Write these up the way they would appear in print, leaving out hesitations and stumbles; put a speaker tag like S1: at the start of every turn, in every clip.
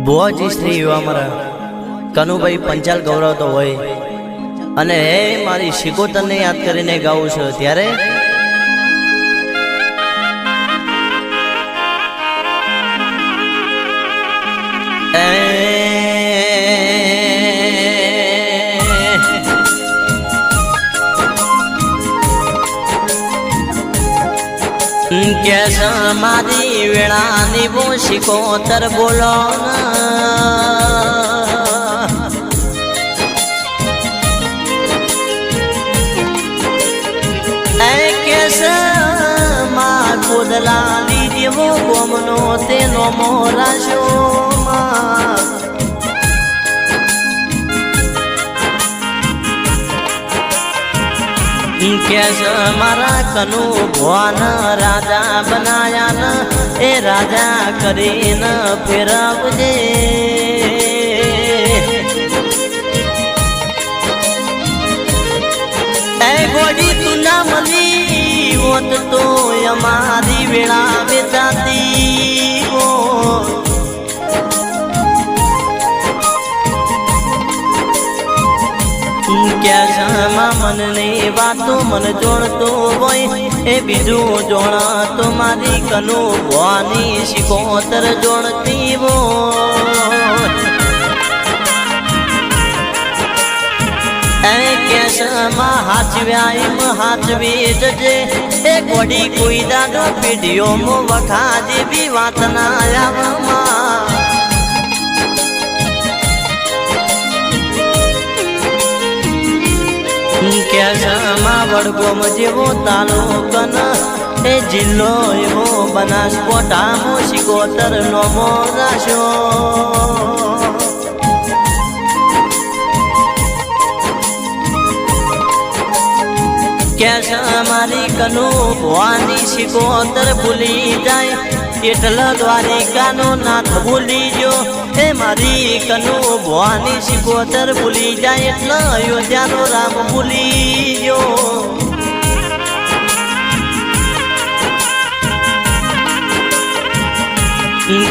S1: ભુવાજી શ્રી એવા અમારા કનુભાઈ પંચાલ ગૌરવતો હોય અને હે મારી શિકોતરને યાદ કરીને ગાવું છું ત્યારે कैसा मारी वेळानी वो शिकोतर बोलो कैसा मा कोदला लीजिए वो गोमनो तेनो मोरा शो कैसा मारा कनु भुवन राजा बनाया न ए राजा करे न फिर मुझे ए गोड़ी तू ना मली वो तो हमारी वेला में जाती वो कैसा मन ने बातो मन जोड़तो होय ए बीजू जोड़ा तो मारी कनु भुवानी शिकोतर जोड़ती वो ए कैसा मा हाचव्याई म हाचवी जजे ए गोड़ी कोई दादो पीढ़ियों मो वखा जी भी वात ना आवा कैसा मां वड़गोम जेवो तालुकन ए जिल्लो एवो बनासकोटा मो शिकोतर नो मोराशो कैसा मारी कनु भुवानी शिकोतर भूली जाए एटल द्वारिकानो नाथ भूली जो हे मारी कनु भुवानी शिकोतर भूली जाए एटल अयोध्यानो राम भूली जो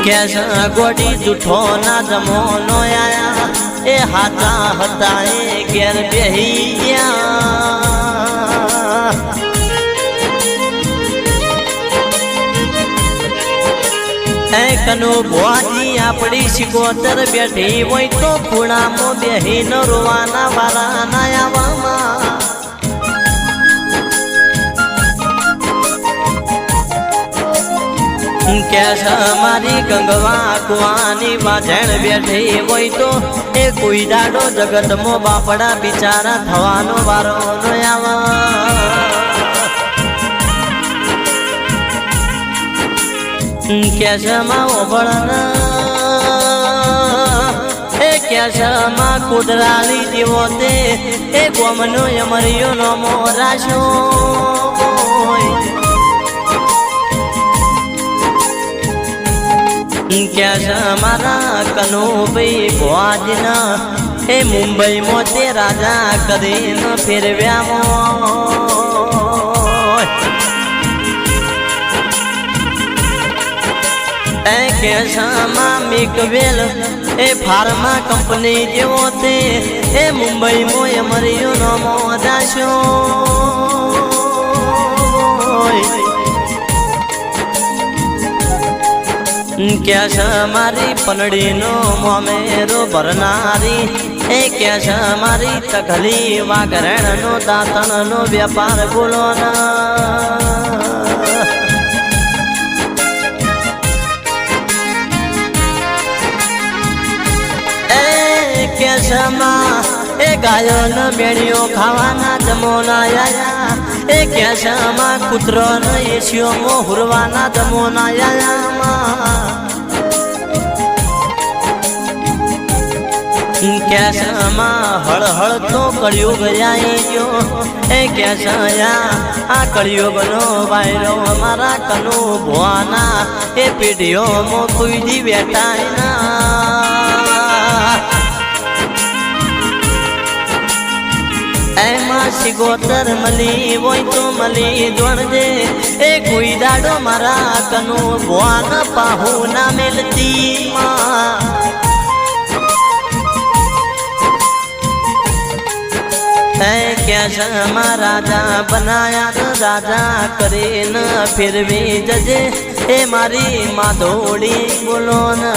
S1: कैसा गोड़ी जूठो ना जमोनो आया ए हाथा हता ए घेर बेही गया कनु भुवाजी आपड़ी शिकोतर बैठी वही तो खूणा मो बेही न रोवाना वाला नया वामा कैसा मारी गंगवा कुआनी बाझण बैठी वही तो ए कोई डाडो जगत मो बापड़ा बिचारा थवानो वारो नयावा कैसा माँ ओबड़ना ए कैसा माँ कुदराली जीवोते ए गोमनो यमरियो नो मोराशो कैसा मारा कनु भाई भुवाजना ए मुंबई मोते राजा करे न फिर व्यामो कैसा मिकवेल ए फार्मा कंपनी जेवो थे ए मुंबई मोय मरियो नो मोदाशो कैसा मारी पनड़ी नो मोमेरो भरनारी ए कैसा मारी तकली वागरण नो दातन नो व्यापार बोलो ना कैसा माँ ए गायो न मेड़ियो खावाना जमोना आया ए कैसा माँ कुतरो न येशियो मो हुरवाना जमोना आया कैसा माँ हड़ हड़ तो कलयुग आई जो ए कैसा या आ कलयुग नो वायरो हमारा कनु भुवाना ए पीढ़ियो मो कोई दी बेटा ना ऐमा शिकोतर मली वही तो मली जोड़ दे ए कोई दाडो मारा कनु भुवन पाहू ना मिलती माँ है कैसा राजा बनाया राजा करे न फिर भी जजे हे मारी माधोड़ी बोलो न